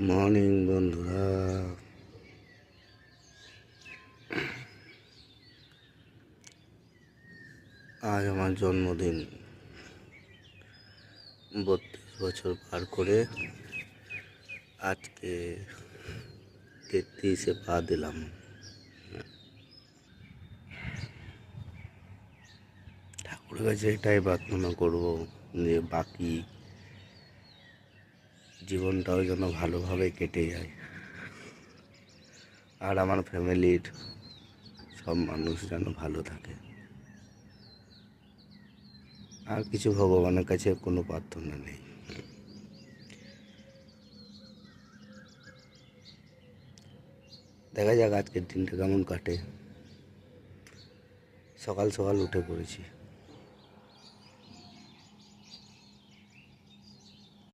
Morning বন্ধুরা, আজ আমার জন্মদিন। 32 বছর পার করে আজকে 33-এ পা দিলাম। ঠাকুরের কাছে এটাই প্রার্থনা করব যে বাকি জীবনটাও যেন ভালোভাবে কেটে যায়, আর আমার ফ্যামিলির সব মানুষ যেন ভালো থাকে। আর কিছু ভগবানের কাছে কোনো প্রার্থনা নেই। দেখা যাক আজকের দিনটা কেমন কাটে। সকাল সকাল উঠে পড়েছি।